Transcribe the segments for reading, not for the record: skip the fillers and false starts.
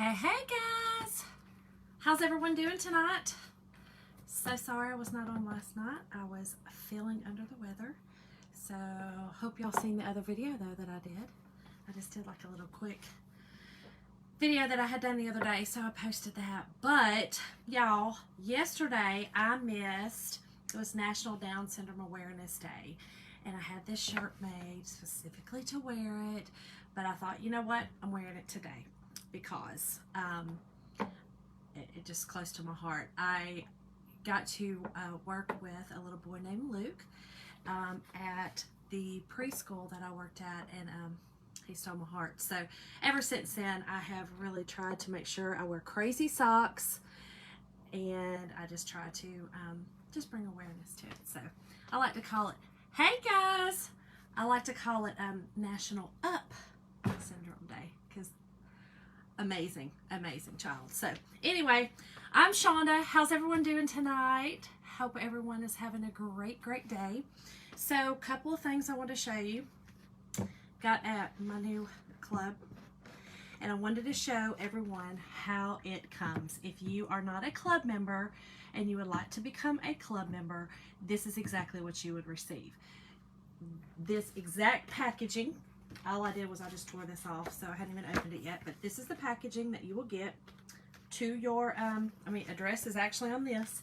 Hey guys, how's everyone doing tonight? So sorry I was not on last night. I was feeling under the weather, so hope y'all seen the other video though that I did. I just did like a little quick video that I had done the other day, so I posted that. But y'all, yesterday I missed, it was National Down Syndrome Awareness Day, and I had this shirt made specifically to wear it, but I thought, you know what, I'm wearing it today because it just close to my heart. I got to work with a little boy named Luke at the preschool that I worked at, and he stole my heart. So ever since then, I have really tried to make sure I wear crazy socks, and I just try to just bring awareness to it. So I like to call it, hey guys, I like to call it National Up Syndrome Day, because amazing child. So anyway, I'm Shonda. How's everyone doing tonight? Hope everyone is having a great day. So a couple of things I want to show you. Got at my new club, and I wanted to show everyone how it comes. If you are not a club member and you would like to become a club member, this is exactly what you would receive. This exact packaging. All I did was I just tore this off, so I hadn't even opened it yet, but this is the packaging that you will get to your address is actually on this,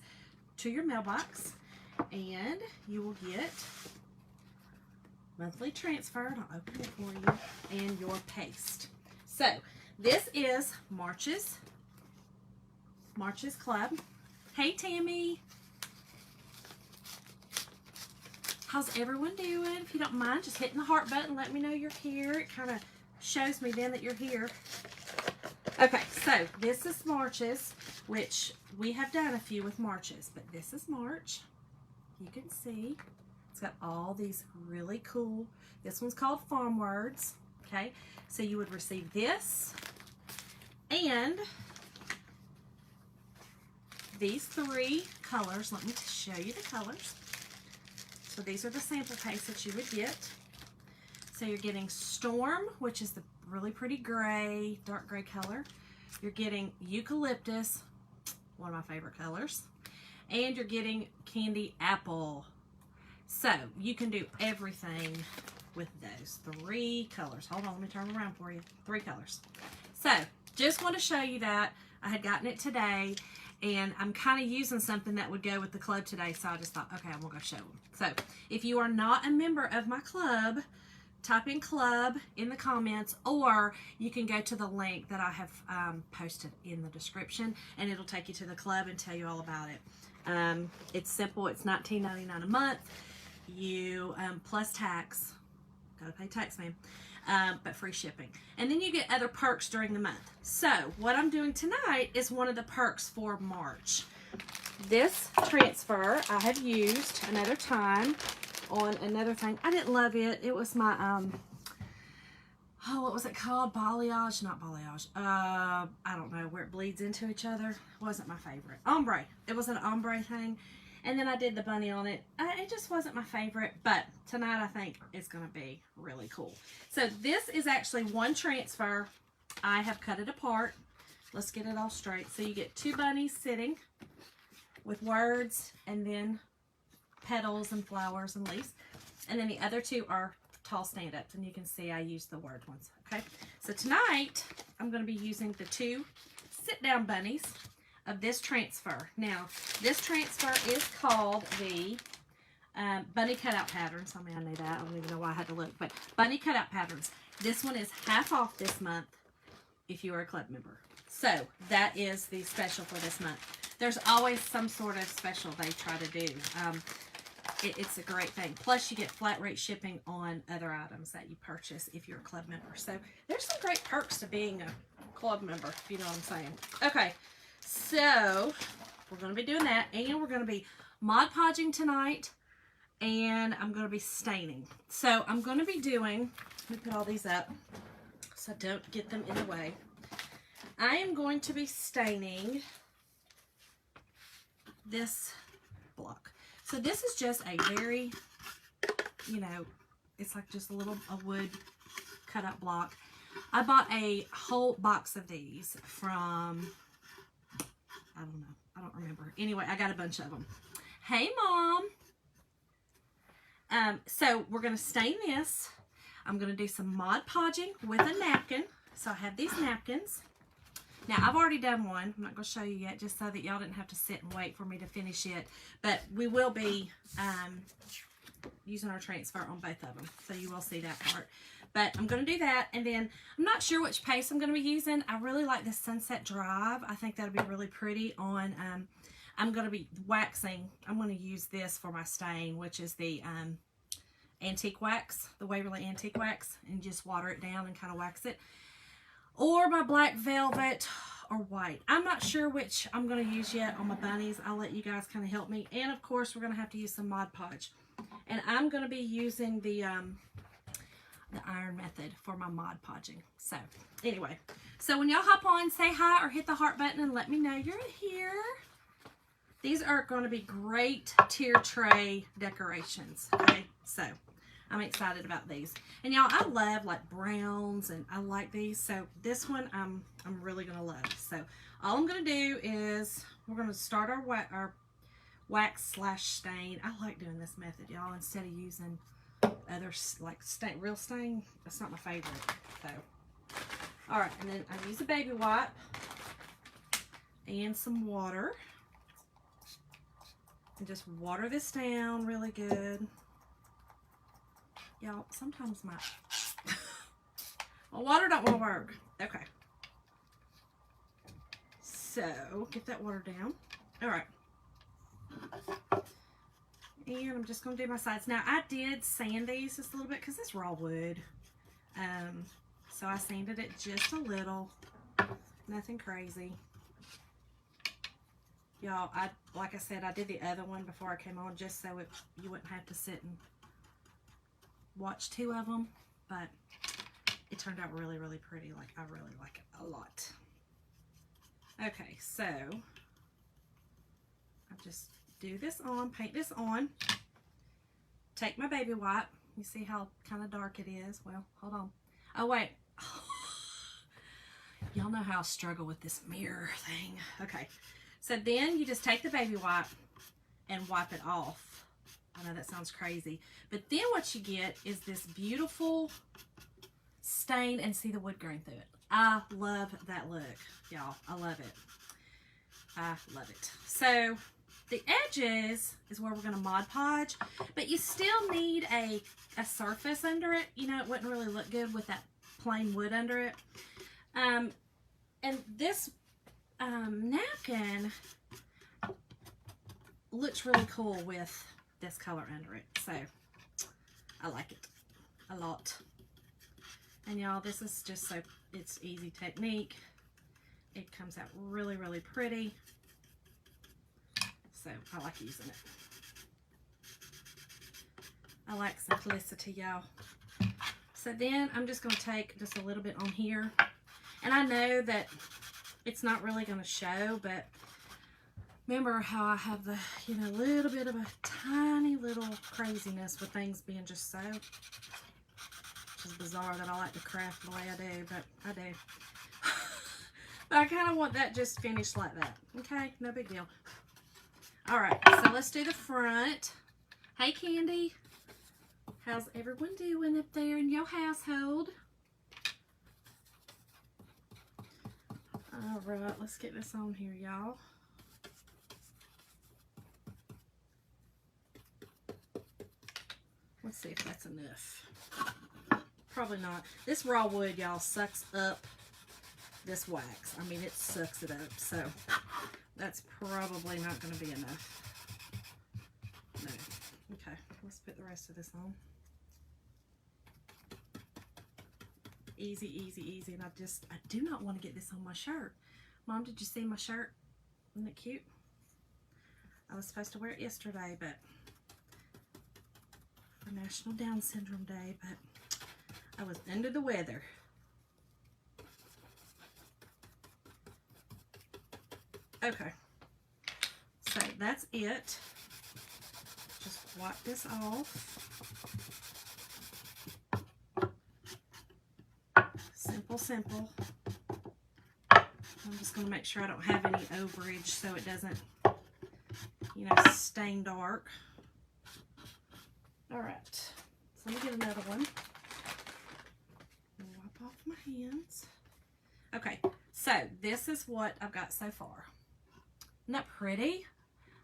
to your mailbox, and you will get monthly transfer. I'll open it for you, and your paste. So this is March's Club. Hey Tammy, how's everyone doing? If you don't mind just hitting the heart button, let me know you're here. It kind of shows me then that you're here. Okay, so this is March's, which we have done a few with March's, but this is March. You can see it's got all these really cool, this one's called Farm Words. Okay, so you would receive this and these three colors. Let me show you the colors. So these are the sample paste that you would get. So you're getting Storm, which is the really pretty gray, dark gray color. You're getting Eucalyptus, one of my favorite colors. And you're getting Candy Apple. So you can do everything with those three colors. Hold on, let me turn around for you. Three colors. So just want to show you that. I had gotten it today, and I'm kind of using something that would go with the club today, so I just thought, okay, I'm going to go show them. So if you are not a member of my club, type in club in the comments, or you can go to the link that I have posted in the description, and it'll take you to the club and tell you all about it. It's simple. It's $19.99 a month. You plus tax. Gotta pay tax, man. But free shipping. And then you get other perks during the month. So what I'm doing tonight is one of the perks for March. This transfer I have used another time on another thing. I didn't love it. It was my what was it called? Balayage? Not balayage. I don't know, where it bleeds into each other. Wasn't my favorite. Ombre. It was an ombre thing. And then I did the bunny on it. It just wasn't my favorite, but tonight I think it's going to be really cool. So this is actually one transfer. I have cut it apart. Let's get it all straight. So you get two bunnies sitting with words, and then petals and flowers and leaves. And then the other two are tall stand-ups, and you can see I used the word ones. Okay, so tonight I'm going to be using the two sit-down bunnies of this transfer. Now, this transfer is called the Bunny Cutout Patterns. I mean, I knew that. I don't even know why I had to look, but Bunny Cutout Patterns. This one is half off this month if you are a club member. So that is the special for this month. There's always some sort of special they try to do. It's a great thing. Plus, you get flat rate shipping on other items that you purchase if you're a club member. So there's some great perks to being a club member, if you know what I'm saying. Okay, so we're going to be doing that, and we're going to be Mod Podging tonight, and I'm going to be staining. So I'm going to be doing, let me put all these up so I don't get them in the way. I am going to be staining this block. So this is just a very, you know, it's like just a wood cut up block. I bought a whole box of these from, I don't know. I don't remember. Anyway, I got a bunch of them. Hey, Mom. So we're going to stain this. I'm going to do some Mod Podging with a napkin. So I have these napkins. Now, I've already done one. I'm not going to show you yet, just so that y'all didn't have to sit and wait for me to finish it. But we will be using our transfer on both of them. So you will see that part. But I'm going to do that. And then I'm not sure which paste I'm going to be using. I really like this Sunset Drive. I think that'll be really pretty on... I'm going to be waxing. I'm going to use this for my stain, which is the antique wax, the Waverly Antique Wax, and just water it down and kind of wax it. Or my black velvet or white. I'm not sure which I'm going to use yet on my bunnies. I'll let you guys kind of help me. And of course, we're going to have to use some Mod Podge. And I'm going to be using the iron method for my Mod Podging. So anyway, so when y'all hop on, say hi or hit the heart button and let me know you're here. These are going to be great tier tray decorations, okay? So, I'm excited about these. And y'all, I love like browns and I like these. So, this one I'm really going to love. So, all I'm going to do is we're going to start our wax slash stain. I like doing this method, y'all, instead of using other like real stain. That's not my favorite. So, all right. And then I use a baby wipe and some water. And just water this down really good. Y'all, sometimes my water don't want to work. Okay. So, get that water down. All right. And I'm just going to do my sides. Now, I did sand these just a little bit because it's raw wood. So, I sanded it just a little. Nothing crazy. Y'all, like I said, I did the other one before I came on just so you wouldn't have to sit and watch two of them. But it turned out really, really pretty. Like, I really like it a lot. Okay, so I just do this on, paint this on. Take my baby wipe. You see how kind of dark it is? Well, hold on. Oh, wait. Y'all know how I struggle with this mirror thing. Okay. So then you just take the baby wipe and wipe it off. I know that sounds crazy. But then what you get is this beautiful stain and see the wood grain through it. I love that look, y'all. I love it. I love it. So the edges is where we're going to Mod Podge. But you still need a surface under it. You know, it wouldn't really look good with that plain wood under it. And this napkin looks really cool with this color under it, so I like it a lot. And y'all, this is just so it's easy technique. It comes out really, really pretty, so I like using it. I like simplicity, y'all. So then I'm just going to take just a little bit on here, and I know that it's not really going to show, but remember how I have the, you know, little bit of a tiny little craziness with things being just so. Which is bizarre that I like to craft the way I do, but I do. But I kind of want that just finished like that. Okay, no big deal. All right, so let's do the front. Hey, Candy. How's everyone doing up there in your household? All right, let's get this on here, y'all. Let's see if that's enough. Probably not. This raw wood, y'all, sucks up this wax. I mean, it sucks it up, so that's probably not going to be enough. No. Okay, let's put the rest of this on. Easy, easy, easy. And I do not want to get this on my shirt. Mom, did you see my shirt? Isn't it cute? I was supposed to wear it yesterday, but for National Down Syndrome Day, but I was under the weather. Okay. So that's it. Just wipe this off. Simple, simple. I'm just going to make sure I don't have any overage so it doesn't, you know, stain dark. All right, so let me get another one. Wipe off my hands. Okay, so this is what I've got so far. Isn't that pretty?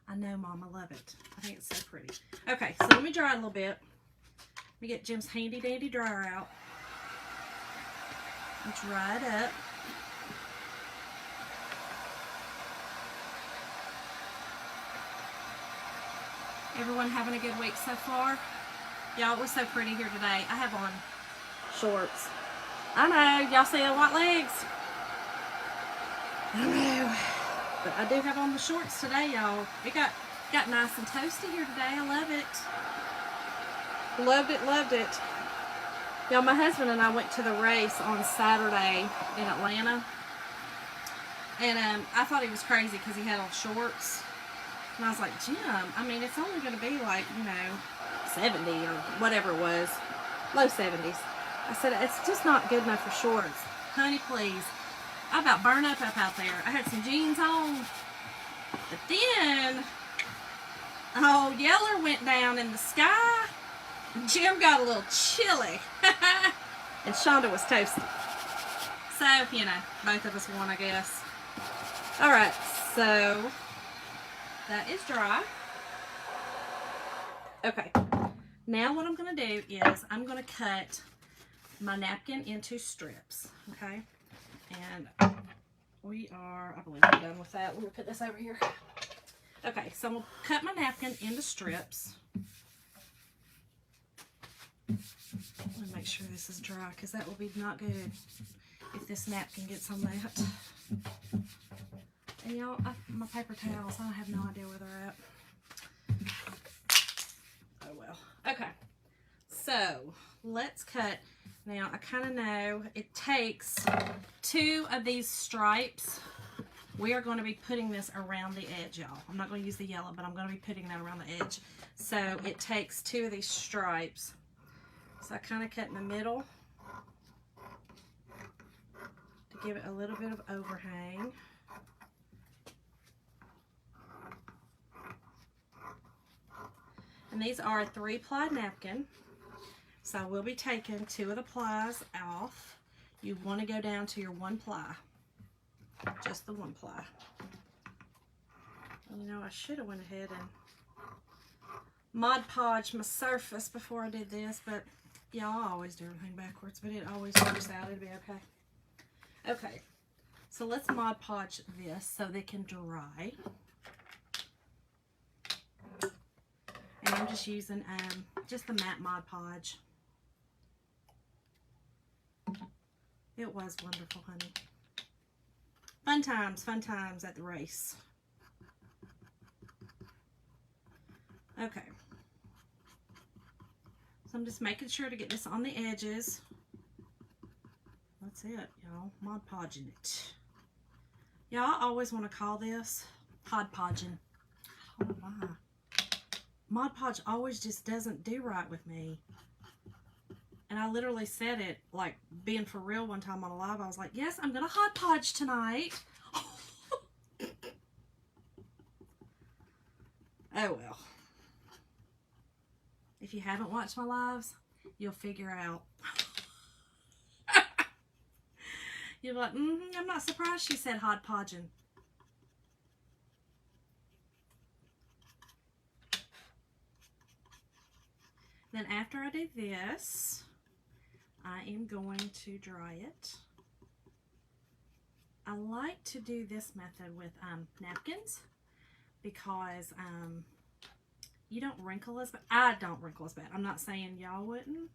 I know, Mom, I love it. I think it's so pretty. Okay, so let me dry it a little bit. Let me get Jim's handy dandy dryer out and dry it up. Everyone having a good week so far? Y'all, it was so pretty here today. I have on shorts. I know, y'all see the white legs? I know. But I do have on the shorts today, y'all. It got nice and toasty here today. I love it. Loved it, loved it. Y'all, my husband and I went to the race on Saturday in Atlanta. And I thought he was crazy because he had on shorts. And I was like, Jim, I mean, it's only going to be like, you know, 70 or whatever it was. Low 70s. I said, it's just not good enough for shorts. Honey, please. I about burned up out there. I had some jeans on. But then, oh, Yeller went down in the sky. Jim got a little chilly. And Shonda was toasty. So, you know, both of us won, I guess. All right, so that is dry. Okay, now what I'm going to do is I'm going to cut my napkin into strips, okay? And we are, I believe we're done with that. Let me put this over here. Okay, so I'm going to cut my napkin into strips. Let me make sure this is dry because that will be not good if this napkin gets on that. And y'all, my paper towels, I have no idea where they're at. Oh well. Okay, so let's cut. Now, I kind of know it takes 2 of these stripes. We are going to be putting this around the edge, y'all. I'm not going to use the yellow, but I'm going to be putting that around the edge. So it takes 2 of these stripes. So I kind of cut in the middle to give it a little bit of overhang. And these are a 3-ply napkin. So I will be taking 2 of the plies off. You want to go down to your 1 ply. Just the 1 ply. You know, I should have went ahead and Mod Podge my surface before I did this, but y'all, I always do everything backwards, but it always works out. It'll be okay. Okay, so let's Mod Podge this so they can dry. And I'm just using just the matte Mod Podge. It was wonderful, honey. Fun times at the race. Okay. So I'm just making sure to get this on the edges. That's it, y'all. Mod Podging it. Y'all, I always want to call this Pod Podging. Oh my. Mod Podge always just doesn't do right with me. And I literally said it, like, being for real one time on a live. I was like, yes, I'm going to Hot Podge tonight. Oh, well. If you haven't watched my lives, you'll figure out. You're like, I'm not surprised she said Hot Podging. Then after I do this, I am going to dry it. I like to do this method with napkins because you don't wrinkle as bad. I don't wrinkle as bad. I'm not saying y'all wouldn't.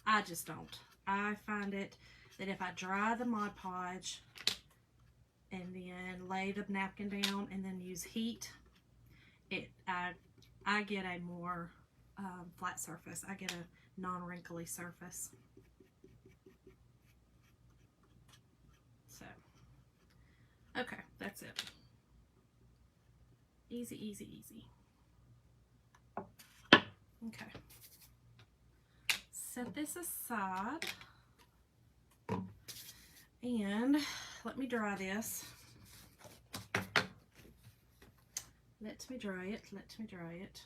I just don't. I find it that if I dry the Mod Podge and then lay the napkin down and then use heat, I get a more flat surface. I get a non-wrinkly surface. So, okay, that's it. Easy, easy, easy. Okay. Set this aside. And let me dry this. Let me dry it. Let me dry it.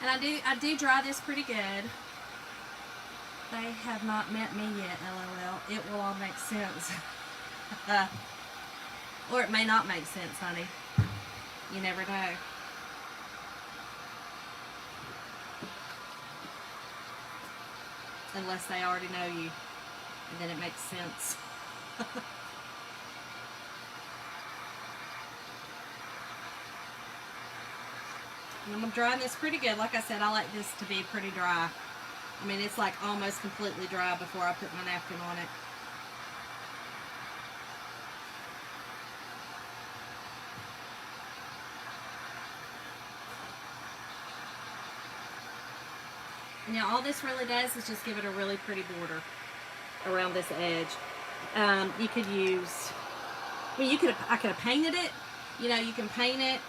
And I do dry this pretty good. They have not met me yet, LOL. It will all make sense. Or it may not make sense, honey. You never know. Unless they already know you. And then it makes sense. And I'm drying this pretty good. Like I said, I like this to be pretty dry. I mean, it's like almost completely dry before I put my napkin on it. Now, all this really does is just give it a really pretty border around this edge. You could use, well, I could have painted it. You know, you can paint it.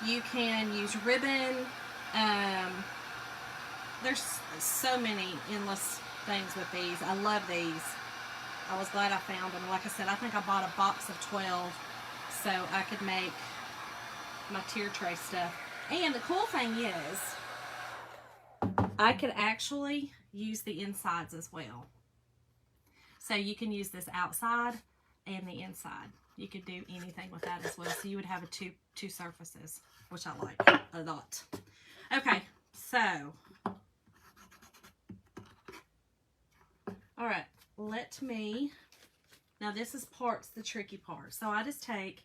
You can use ribbon. There's so many endless things with these. I love these. I was glad I found them. Like I said, I think I bought a box of 12 so I could make my tier tray stuff. And the cool thing is, I could actually use the insides as well. So you can use this outside and the inside. You could do anything with that as well. So you would have two surfaces, which I like a lot. Okay, so. All right, now this is the tricky part. So I just take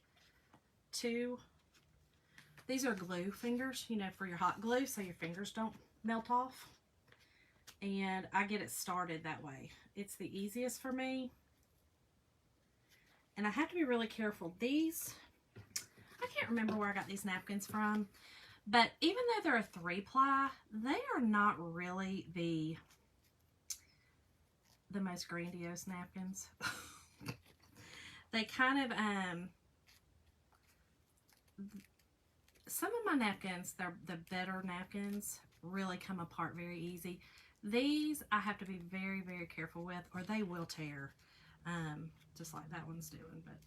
these are glue fingers, you know, for your hot glue so your fingers don't melt off. And I get it started that way. It's the easiest for me. And I have to be really careful. These, I can't remember where I got these napkins from, but even though they're a 3-ply, they are not really the most grandiose napkins. They kind of, some of my napkins, the better napkins, really come apart very easy. These I have to be very, very careful with, or they will tear, just like that one's doing, but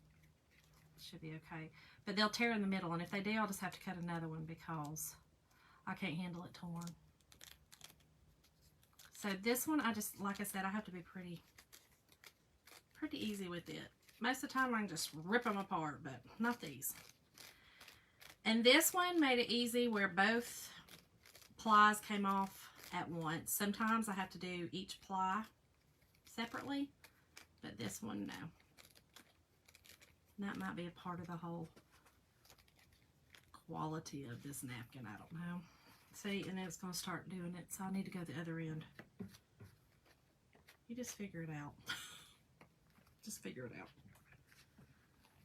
it should be okay. But they'll tear in the middle, and if they do, I'll just have to cut another one because I can't handle it torn. So this one, like I said, I have to be pretty easy with it. Most of the time I can just rip them apart, but not these. And this one made it easy where both plies came off at once. Sometimes I have to do each ply separately, but this one, no. That might be a part of the whole quality of this napkin. I don't know. See, and then it's going to start doing it, so I need to go the other end. You just figure it out. Just figure it out.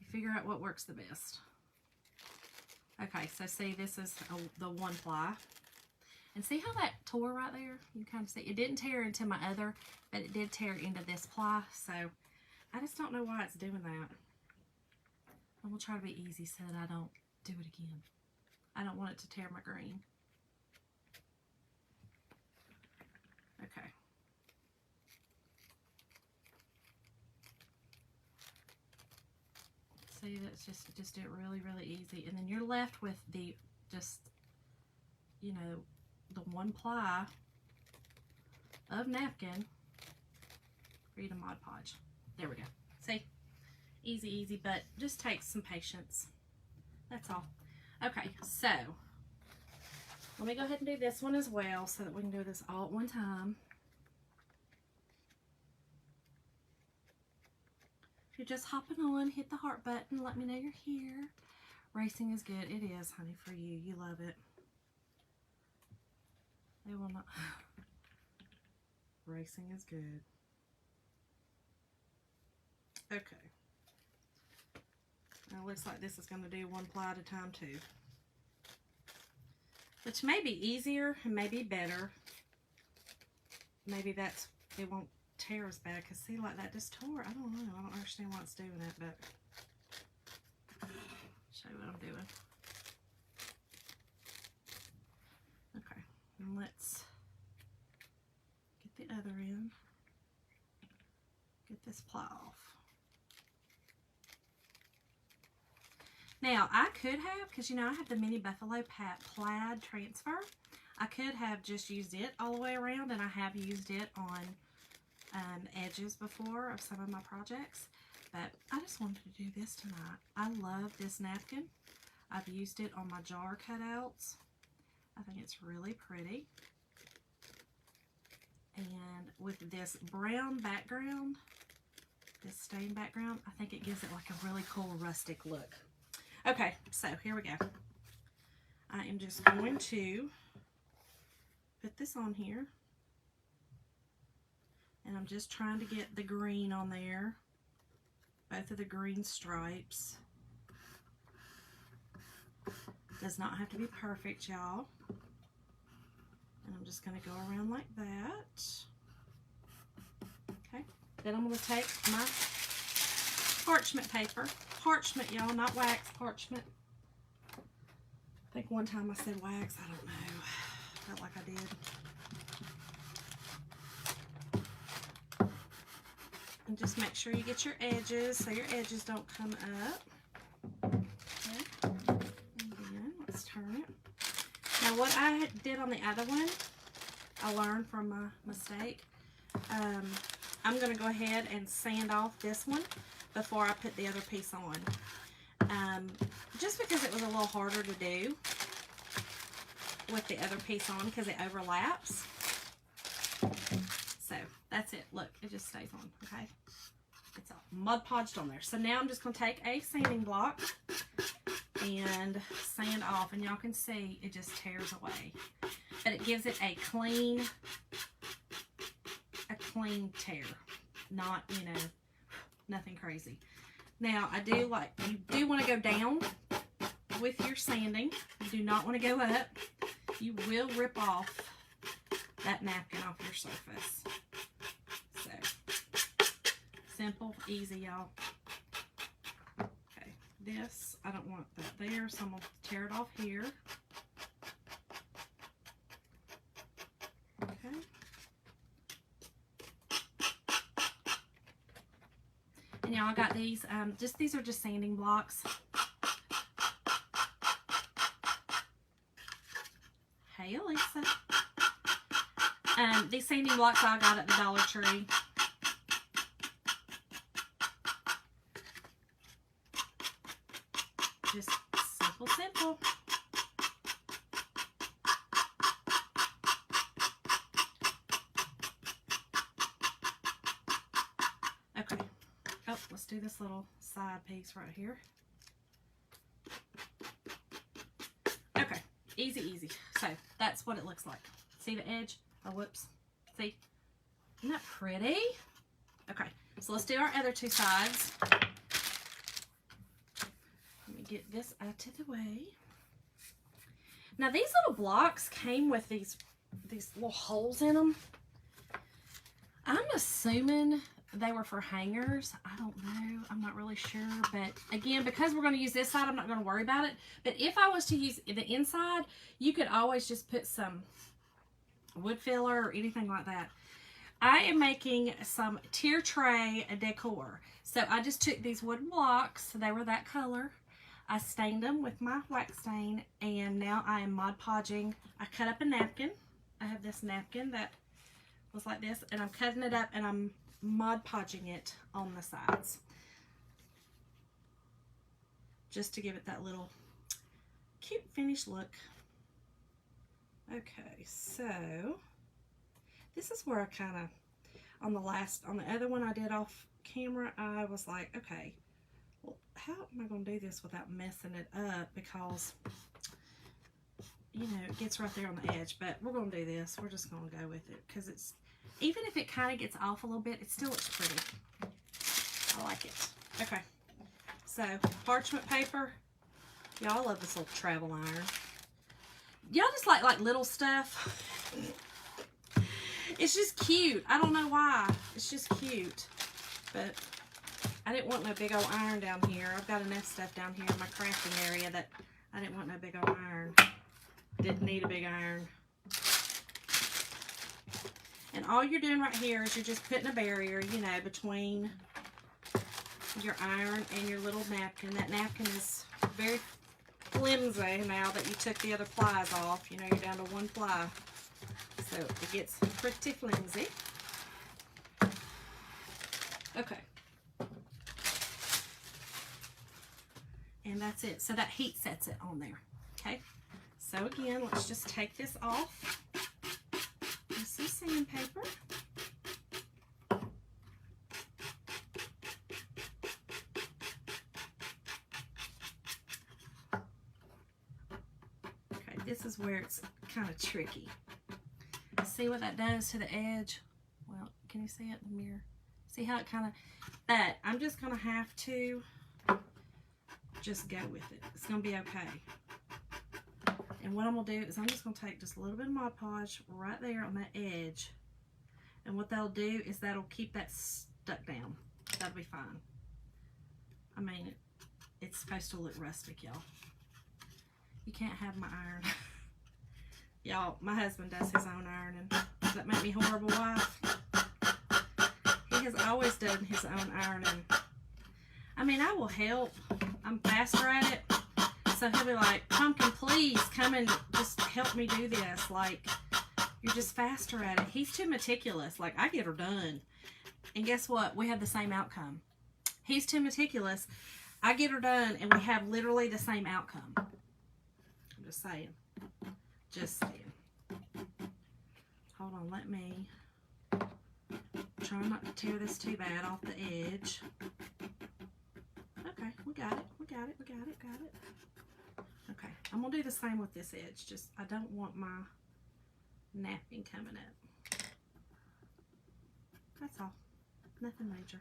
You figure out what works the best. Okay, so see, this is the 1-ply. And see how that tore right there? You kind of see, it didn't tear into my other, but it did tear into this ply. So I just don't know why it's doing that. I'm going to try to be easy so that I don't do it again. I don't want it to tear my green. Okay. See, that's just do it really, really easy. And then you're left with the, you know, the 1-ply of napkin for you to Mod Podge. There we go. See? Easy, easy, but just takes some patience. That's all. Okay, so let me go ahead and do this one as well so that we can do this all at one time. If you're just hopping on, hit the heart button. Let me know you're here. Racing is good. It is, honey, for you. You love it. They will not. Racing is good. Okay. Now it looks like this is going to do 1-ply at a time too. Which may be easier and maybe better. Maybe it won't tear as bad, because see, like that just tore. I don't know. I don't understand why it's doing it, but I'll show you what I'm doing. Okay, and let's get the other end. this ply off. Now, I could have, because you know I have the mini buffalo plaid transfer, I could have just used it all the way around, and I have used it on edges before of some of my projects, but I just wanted to do this tonight. I love this napkin. I've used it on my jar cutouts. I think it's really pretty. And with this brown background, this stained background, I think it gives it like a really cool rustic look. Okay, so here we go. I am just going to put this on here. And I'm just trying to get the green on there. Both of the green stripes. Does not have to be perfect, y'all. And I'm just going to go around like that. Okay. Then I'm going to take my parchment paper. Parchment, y'all, not wax, parchment. I think one time I said wax, I don't know. Felt like I did. And just make sure you get your edges so your edges don't come up. Okay. And then let's turn it. Now what I did on the other one, I learned from my mistake. I'm going to go ahead and sand off this one before I put the other piece on. Just because it was a little harder to do with the other piece on because it overlaps. So that's it. Look, it just stays on, okay? It's all Mod Podged on there. So now I'm just going to take a sanding block and sand off, and y'all can see it just tears away. But it gives it a clean tear. Not, you know, nothing crazy. Now, I do like, you do want to go down with your sanding. You do not want to go up. You will rip off that napkin off your surface. So, simple, easy, y'all. Okay, this, I don't want that there, so I'm going to tear it off here. Okay. And y'all, I got these, these are just sanding blocks. Hey, Elisa. These sanding blocks I got at the Dollar Tree. Just simple, simple. Okay. Oh, let's do this little side piece right here. Okay, easy, easy. So that's what it looks like. See the edge? Oh, whoops. See? Isn't that pretty? Okay, so let's do our other two sides. Let me get this out of the way. Now these little blocks came with these little holes in them. I'm assuming they were for hangers. I don't know. I'm not really sure. But again, because we're going to use this side, I'm not going to worry about it. But if I was to use the inside, you could always just put some wood filler or anything like that. I am making some tier tray decor. So I just took these wooden blocks. They were that color. I stained them with my wax stain. And now I am Mod Podging. I cut up a napkin. I have this napkin that was like this. And I'm cutting it up and I'm Mod Podging it on the sides, just to give it that little cute finished look. Okay, so this is where I kind of, on the other one I did off camera, I was like, okay, well, how am I going to do this without messing it up, because you know it gets right there on the edge. But we're going to do this. We're just going to go with it, because it's, even if it kind of gets off a little bit, it still looks pretty. I like it. Okay. So, parchment paper. Y'all love this little travel iron. Y'all just like little stuff. It's just cute. I don't know why. It's just cute. But I didn't want no big old iron down here. I've got enough stuff down here in my crafting area that I didn't want no big old iron. Didn't need a big iron. And all you're doing right here is you're just putting a barrier, you know, between your iron and your little napkin. That napkin is very flimsy now that you took the other plies off. You know, you're down to one ply. So it gets pretty flimsy. Okay. And that's it. So that heat sets it on there. Okay. So again, let's just take this off with some sandpaper. Okay, this is where it's kind of tricky. See what that does to the edge? Well, can you see it in the mirror? See how it kind of, that, I'm just going to have to just go with it. It's going to be okay. And what I'm going to do is I'm just going to take just a little bit of Mod Podge right there on that edge. And what that'll do is that'll keep that stuck down. That'll be fine. I mean, it's supposed to look rustic, y'all. You can't have my iron. Y'all, my husband does his own ironing. Does that make me a horrible wife? He has always done his own ironing. I mean, I will help. I'm faster at it. So he'll be like, Pumpkin, please come and just help me do this. Like, you're just faster at it. He's too meticulous. Like, I get her done. And guess what? We have the same outcome. He's too meticulous. I get her done, and we have literally the same outcome. I'm just saying. Just saying. Hold on, let me try not to tear this too bad off the edge. Okay, we got it, we got it, we got it, got it. Okay, I'm gonna do the same with this edge. Just, I don't want my napkin coming up. That's all. Nothing major.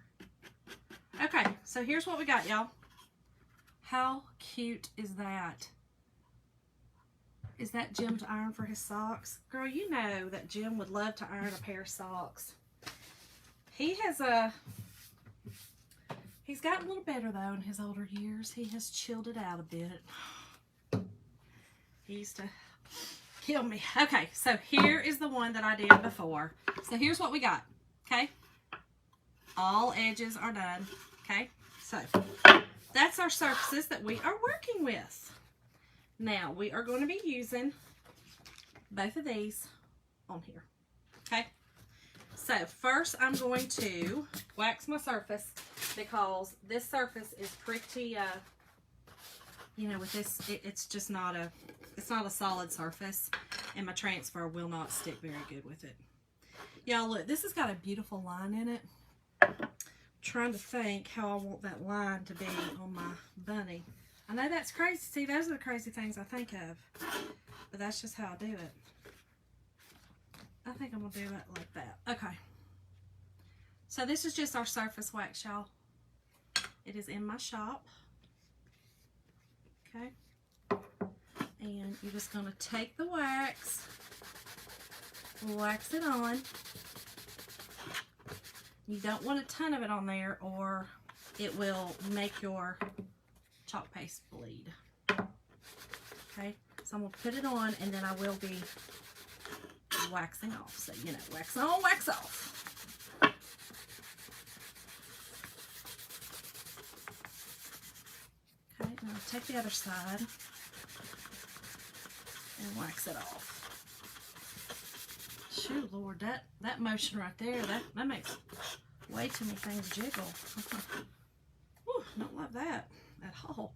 Okay, so here's what we got, y'all. How cute is that? Is that Jim to iron for his socks? Girl, you know that Jim would love to iron a pair of socks. He has he's gotten a little better though in his older years. He has chilled it out a bit. He used to kill me. Okay, so here is the one that I did before. So here's what we got, okay? All edges are done, okay? So that's our surfaces that we are working with. Now, we are going to be using both of these on here, okay? So, first I'm going to wax my surface because this surface is pretty, you know, with this, it's just not a, it's not a solid surface, and my transfer will not stick very good with it. Y'all, look, this has got a beautiful line in it. I'm trying to think how I want that line to be on my bunny. I know that's crazy. See, those are the crazy things I think of. But that's just how I do it. I think I'm going to do it like that. Okay. So this is just our surface wax, y'all. It is in my shop. Okay. And you're just going to take the wax it on. You don't want a ton of it on there or it will make your chalk paste bleed. Okay, so I'm going to put it on and then I will be waxing off. So, you know, wax on, wax off. Okay, now take the other side and wax it off. Shoot, Lord, that motion right there, that makes way too many things jiggle. Whew, don't love that at all.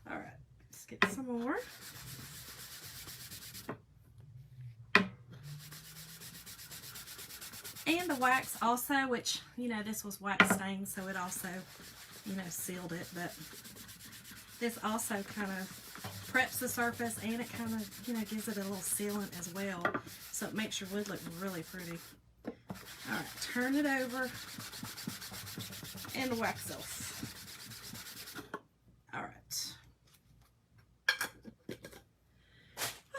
All right, let's get some more. And the wax also, which, you know, this was wax stained, so it also, you know, sealed it, but this also kind of preps the surface and it kind of, you know, gives it a little sealant as well, so it makes your wood look really pretty. All right, turn it over and wax off. All right.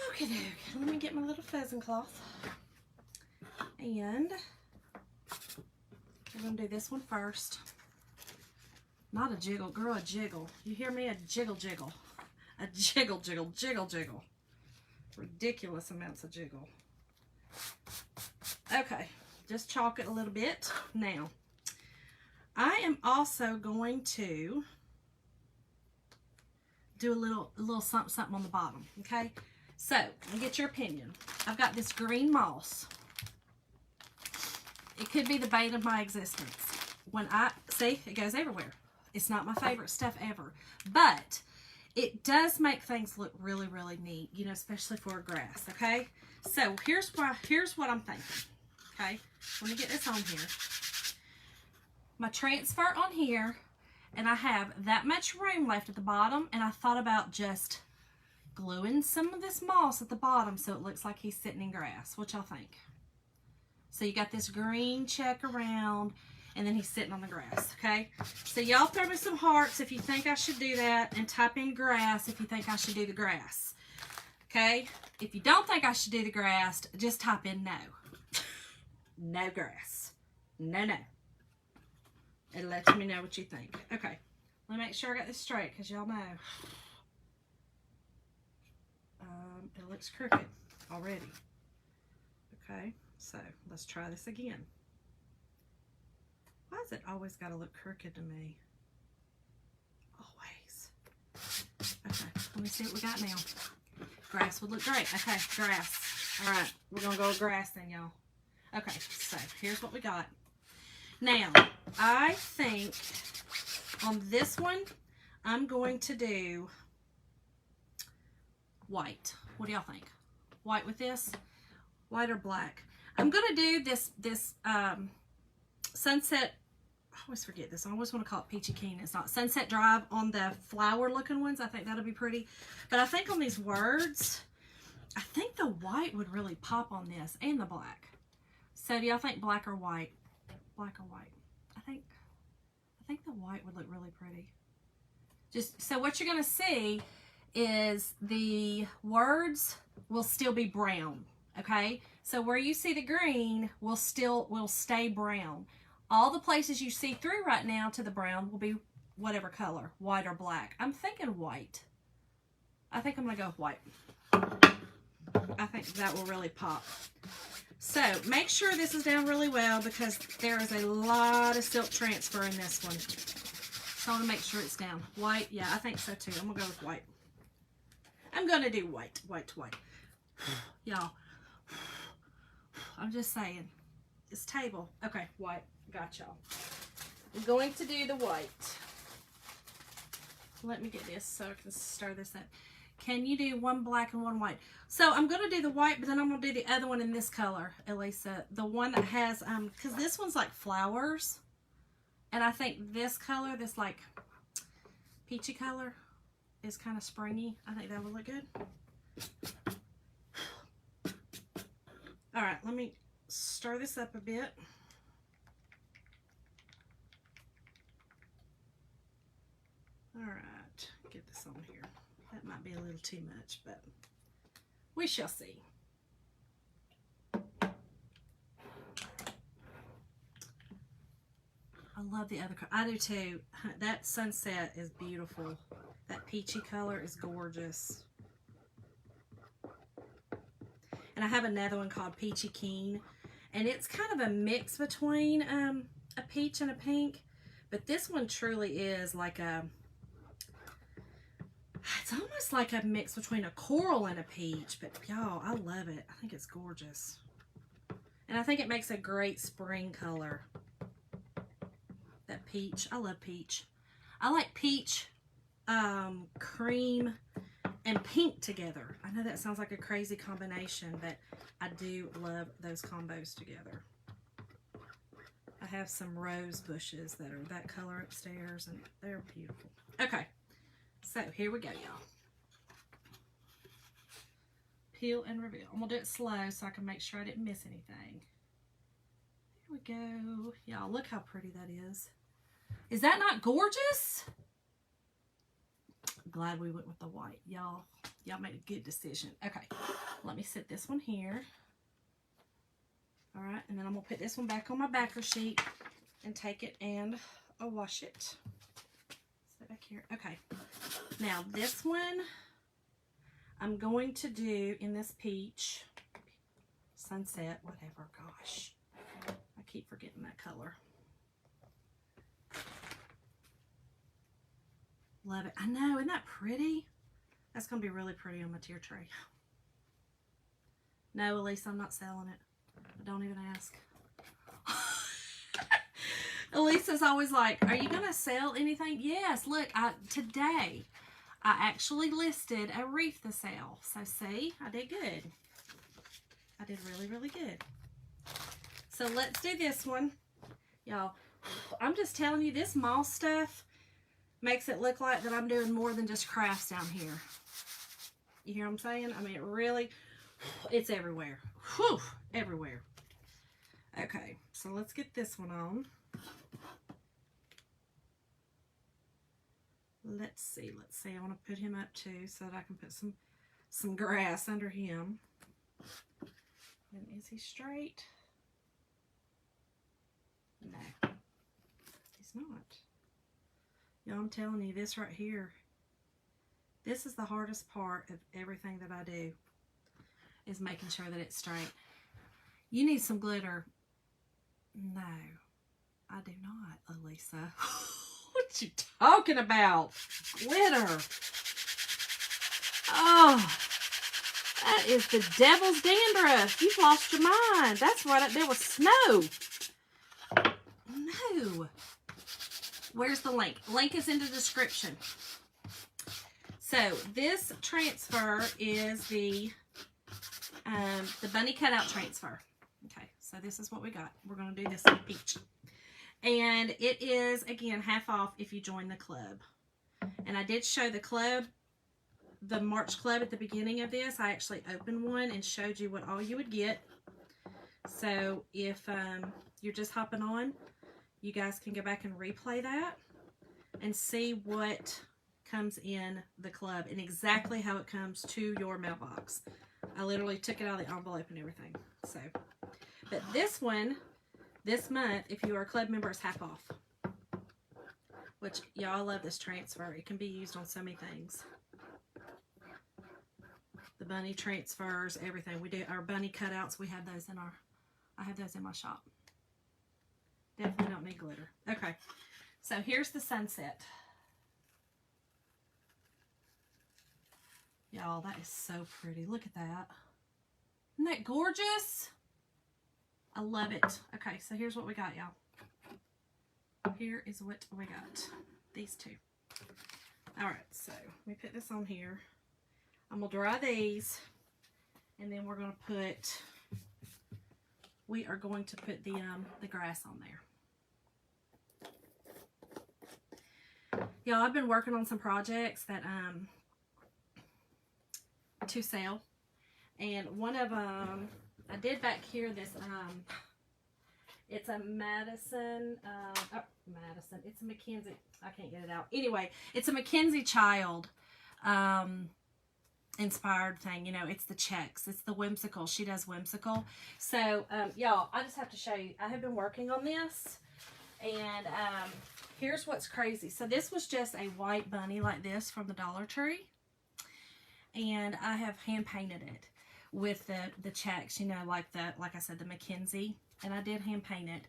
Okay, let me get my little pheasant cloth. And we're going to do this one first. Not a jiggle, girl, a jiggle. You hear me? A jiggle, jiggle. A jiggle, jiggle, jiggle, jiggle. Ridiculous amounts of jiggle. Okay, just chalk it a little bit. Now, I am also going to do a little something on the bottom, okay? So, I'll get your opinion. I've got this green moss. It could be the bane of my existence. When see, it goes everywhere. It's not my favorite stuff ever. But it does make things look really, really neat, you know, especially for a grass, okay? So, here's what I'm thinking, okay? Let me get this on here. My transfer on here, and I have that much room left at the bottom, and I thought about just gluing some of this moss at the bottom so it looks like he's sitting in grass. What y'all think? So you got this green check around, and then he's sitting on the grass, okay? So y'all throw me some hearts if you think I should do that, and type in grass if you think I should do the grass, okay? If you don't think I should do the grass, just type in no. No grass. No, no. It lets me know what you think. Okay, let me make sure I got this straight, because y'all know. It looks crooked already. Okay, so let's try this again. Why has it always got to look crooked to me? Always. Okay, let me see what we got now. Grass would look great. Okay, grass. All right, we're going to go with grass then, y'all. Okay, so here's what we got. Now, I think on this one, I'm going to do white. What do y'all think? White with this? White or black? I'm going to do this Sunset, I always forget this. I always want to call it Peachy Keen. It's not. Sunset Drive on the flower looking ones. I think that'll be pretty. But I think on these words, I think the white would really pop on this, and the black. So do y'all think black or white? Black or white? I think the white would look really pretty. Just so what you're going to see is the words will still be brown, okay? So where you see the green will stay brown. All the places you see through right now to the brown will be whatever color, white or black. I'm thinking white. I think I'm going to go with white. I think that will really pop. So make sure this is down really well, because there is a lot of silk transfer in this one. So I want to make sure it's down. White, yeah, I think so too. I'm going to go with white. I'm going to do white. Y'all, I'm just saying. It's table. Okay, white. Got y'all. I'm going to do the white. Let me get this so I can stir this up. Can you do one black and one white? So I'm going to do the white, but then I'm going to do the other one in this color, Elisa. The one that has, because this one's like flowers. And I think this color, this like peachy color, is kind of springy. I think that would look good. All right, let me stir this up a bit. All right, get this on here. That might be a little too much, but we shall see. I love the other color. I do too. That sunset is beautiful. That peachy color is gorgeous. And I have another one called Peachy Keen. And it's kind of a mix between a peach and a pink. But this one truly is like a... It's almost like a mix between a coral and a peach. But y'all, I love it. I think it's gorgeous. And I think it makes a great spring color. That peach. I love peach. I like peach, cream, and pink together. I know that sounds like a crazy combination, but I do love those combos together. I have some rose bushes that are that color upstairs, and they're beautiful. Okay, so here we go, y'all. Peel and reveal. I'm going to do it slow so I can make sure I didn't miss anything. Here we go. Y'all, look how pretty that is. Is that not gorgeous? I'm glad we went with the white. Y'all made a good decision. Okay, let me set this one here. All right, and then I'm going to put this one back on my backer sheet and take it and wash it. Set back here. Okay, now this one I'm going to do in this peach, sunset, whatever, gosh. keep forgetting that color. Love it. I know, isn't that pretty? That's going to be really pretty on my tier tray. No, Elise, I'm not selling it. Don't even ask. Elisa's always like, are you going to sell anything? Yes, look, today I actually listed a wreath to sell. So see, I did good. I did really, really good. So let's do this one. Y'all, I'm just telling you, this moss stuff makes it look like that I'm doing more than just crafts down here. You hear what I'm saying? I mean, it really, it's everywhere. Whew, everywhere. Okay, so let's get this one on. Let's see. I want to put him up too so that I can put some grass under him. And is he straight? No, he's not. Y'all, I'm telling you, this right here, this is the hardest part of everything that I do, is making sure that it's straight. You need some glitter. No, I do not, Elisa. What you talking about? Glitter. Oh, that is the devil's dandruff. You've lost your mind. That's right up there with snow. No. Where's the link? Link is in the description. So this transfer is the bunny cutout transfer. Okay, so this is what we got. We're going to do this in peach. And it is, again, half off if you join the club. And I did show the club, the March club at the beginning of this. I actually opened one and showed you what all you would get. So if you're just hopping on, you guys can go back and replay that and see what comes in the club and exactly how it comes to your mailbox. I literally took it out of the envelope and everything. So, but this one, this month, if you are a club member, it's half off. Which, y'all, love this transfer. It can be used on so many things. The bunny transfers, everything. We do our bunny cutouts. We have those in our, I have those in my shop. Definitely don't need glitter. Okay, so here's the sunset. Y'all, that is so pretty. Look at that. Isn't that gorgeous? I love it. Okay, so here's what we got, y'all. Here is what we got. These two. All right, so let me put this on here. I'm going to dry these, and then we're going to put, we are going to put the grass on there. Y'all, I've been working on some projects that to sell, and one of them I did back here. This it's a Madison. Madison. It's a Mackenzie. I can't get it out. Anyway, it's a Mackenzie Child inspired thing. You know, it's the checks. It's the whimsical. She does whimsical. So y'all, I just have to show you. I have been working on this, and here's what's crazy. So this was just a white bunny like this from the Dollar Tree. And I have hand painted it with the checks, you know, like I said, the Mackenzie. And I did hand paint it.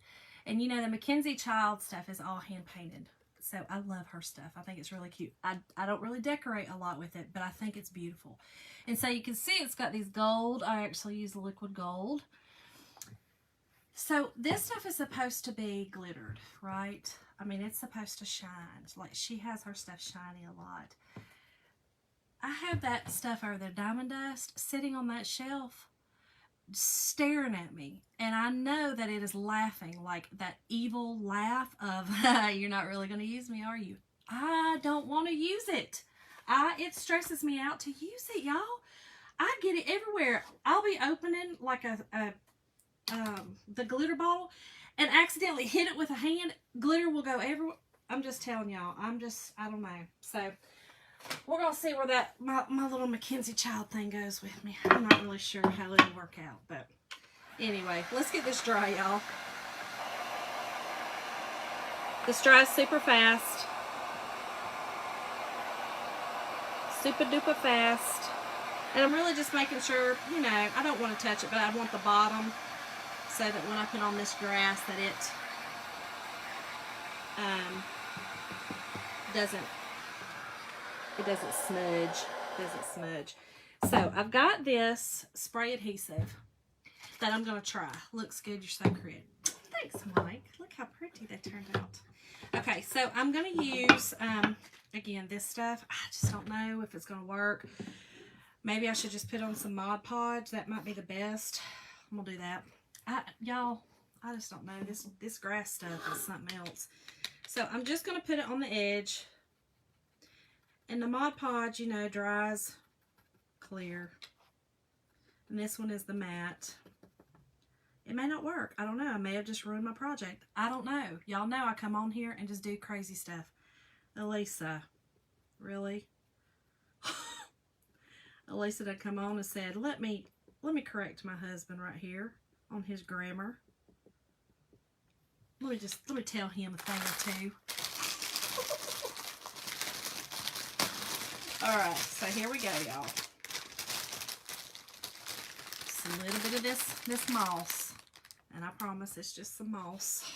And you know, the Mackenzie Child stuff is all hand painted. So I love her stuff. I think it's really cute. I don't really decorate a lot with it, but I think it's beautiful. And so you can see it's got these gold. I actually use liquid gold. So this stuff is supposed to be glittered, right? I mean, it's supposed to shine. Like, she has her stuff shiny a lot. I have that stuff over there, Diamond Dust, sitting on that shelf, staring at me. And I know that it is laughing, like that evil laugh of, you're not really going to use me, are you? I don't want to use it. It stresses me out to use it, y'all. I get it everywhere. I'll be opening like the glitter bottle and accidentally hit it with a hand. Glitter will go everywhere. I'm just telling y'all. I don't know. So we're going to see where that, my little Mackenzie Child thing goes with me. I'm not really sure how it'll work out. But anyway, let's get this dry, y'all. This dries super fast. Super duper fast. And I'm really just making sure, you know, I don't want to touch it, but I want the bottom so that when I put on this grass that it doesn't smudge. So I've got this spray adhesive that I'm going to try. Looks good. You're so pretty. Thanks, Mike. Look how pretty they turned out. Okay, so I'm going to use, again, this stuff. I just don't know if it's going to work. Maybe I should just put on some Mod Podge. That might be the best. I'm going to do that. Y'all, I just don't know. This grass stuff is something else. So I'm just going to put it on the edge. And the Mod Podge, you know, dries clear. And this one is the matte. It may not work. I don't know. I may have just ruined my project. I don't know. Y'all know I come on here and just do crazy stuff. Elisa. Really? Elisa done come on and said, let me correct my husband right here on his grammar. Let me tell him a thing or two. Alright, so here we go, y'all. Just a little bit of this moss. And I promise it's just some moss.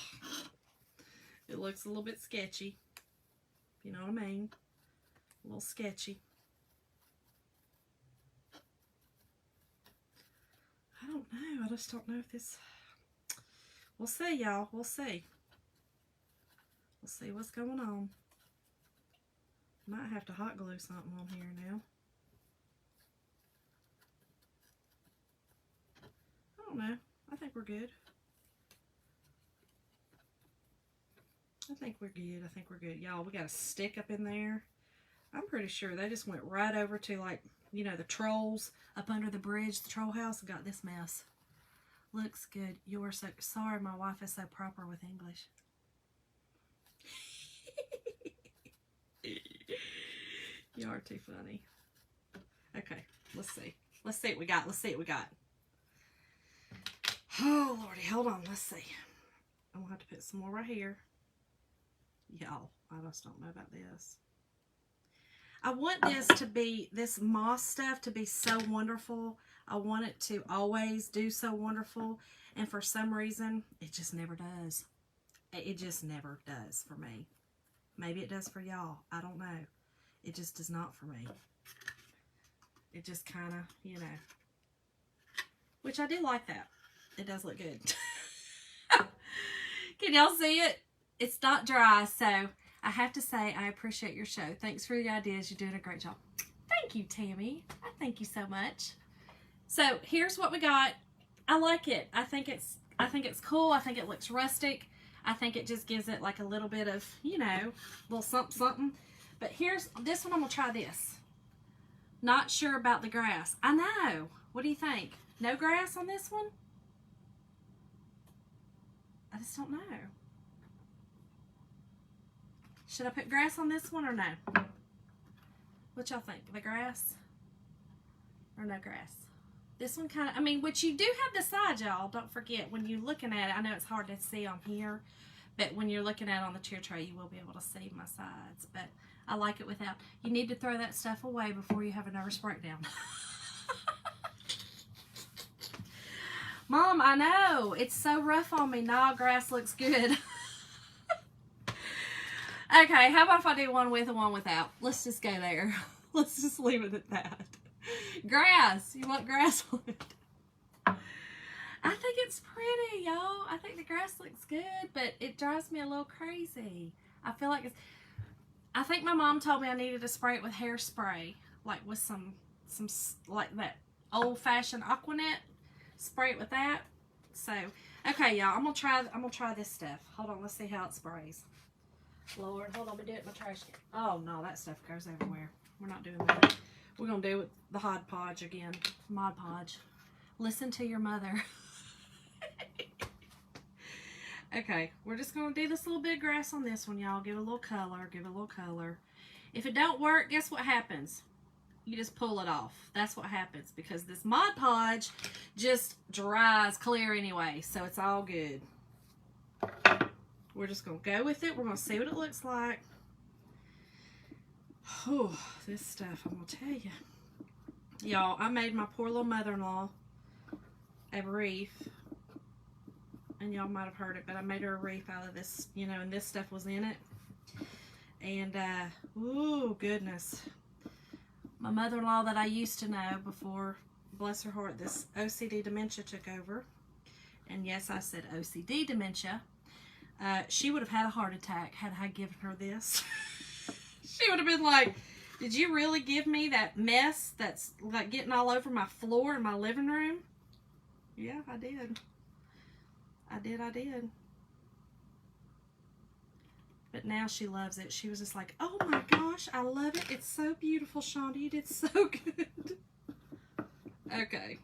It looks a little bit sketchy. You know what I mean? A little sketchy. I don't know. I just don't know if this... We'll see, y'all. We'll see. We'll see what's going on. Might have to hot glue something on here now. I don't know. I think we're good. I think we're good. Y'all, we got a stick up in there. I'm pretty sure they just went right over to, like, you know, the trolls up under the bridge, the troll house, and got this mess. Looks good. You're so sorry. My wife is so proper with English. You are too funny. Okay, let's see. Let's see what we got. Let's see what we got. Oh, Lordy, hold on. Let's see. I'm going to have to put some more right here. Y'all, I just don't know about this. I want this moss stuff to be so wonderful. I want it to always do so wonderful. And for some reason, it just never does. It just never does for me. Maybe it does for y'all. I don't know. It just does not for me. It just kind of, you know. Which I do like that. It does look good. Can y'all see it? It's not dry, so I have to say I appreciate your show. Thanks for the ideas. You're doing a great job. Thank you, Tammy. I thank you so much. So here's what we got. I like it. I think it's cool. I think it looks rustic. I think it just gives it like a little bit of, you know, a little something, something. But here's this one. I'm going to try this. Not sure about the grass. I know. What do you think? No grass on this one? I just don't know. Should I put grass on this one or no? What y'all think? The grass or no grass? This one kind of, I mean, which you do have the sides, y'all. Don't forget, when you're looking at it, I know it's hard to see on here, but when you're looking at it on the tier tray, you will be able to see my sides. But I like it without. You need to throw that stuff away before you have a nervous breakdown. Mom, I know. It's so rough on me. Nah, grass looks good. Okay, how about if I do one with and one without? Let's just go there. Let's just leave it at that. Grass. You want grass on it? I think it's pretty, y'all. I think the grass looks good, but it drives me a little crazy. I feel like it's... I think my mom told me I needed to spray it with hairspray, like with some like that old-fashioned Aquanet. Spray it with that. So, okay, y'all. I'm gonna try this stuff. Hold on. Let's see how it sprays. Lord, hold on. Let me do it in my trash can. Oh no, that stuff goes everywhere. We're not doing that. We're gonna do it the Mod Podge again. Mod Podge. Listen to your mother. Okay, we're just gonna do this little bit of grass on this one, y'all. Give it a little color. Give it a little color. If it don't work, guess what happens? You just pull it off. That's what happens because this Mod Podge just dries clear anyway, so it's all good. We're just going to go with it. We're going to see what it looks like. Oh, this stuff, I'm going to tell you. Y'all, I made my poor little mother-in-law a wreath and y'all might have heard it, but I made her a wreath out of this, you know, and this stuff was in it. And, ooh, goodness. My mother-in-law that I used to know before, bless her heart, this OCD dementia took over. And yes, I said OCD dementia. She would have had a heart attack had I given her this. She would have been like, did you really give me that mess that's like getting all over my floor in my living room? Yeah, I did. I did. But now she loves it. She was just like, oh my gosh, I love it. It's so beautiful, Shonda. You did so good. Okay.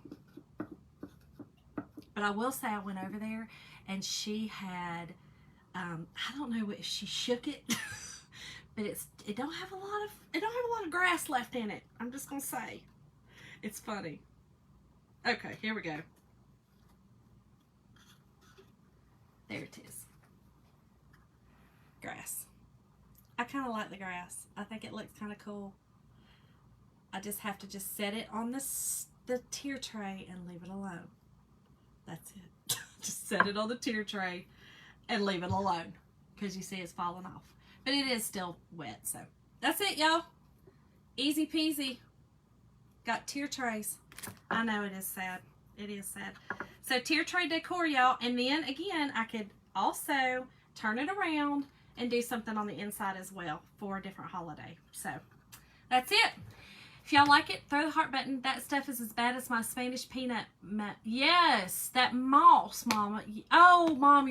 But I will say I went over there and she had, I don't know if she shook it, but it don't have a lot of grass left in it. I'm just gonna say, it's funny. Okay, here we go. There it is. Grass. I kind of like the grass. I think it looks kind of cool. I just have to just set it on the tier tray and leave it alone. That's it. Just set it on the tier tray and leave it alone, because you see it's falling off. But it is still wet, so that's it, y'all. Easy peasy. Got tier trays. I know it is sad. It is sad. So tier tray decor, y'all. And then again, I could also turn it around and do something on the inside as well for a different holiday. So that's it. If y'all like it, throw the heart button. That stuff is as bad as my Spanish peanut. Yes, that moss, Mama. Oh, Mom,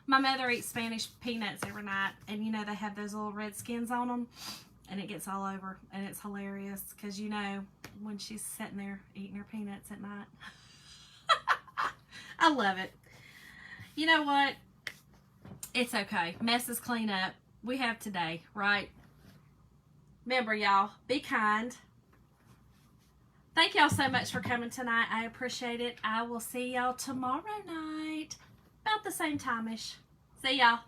my mother eats Spanish peanuts every night. And, you know, they have those little red skins on them. And it gets all over. And it's hilarious. Because, you know, when she's sitting there eating her peanuts at night. I love it. You know what? It's okay. Messes clean up. We have today, right? Remember, y'all, be kind. Thank y'all so much for coming tonight. I appreciate it. I will see y'all tomorrow night. About the same time-ish. See y'all.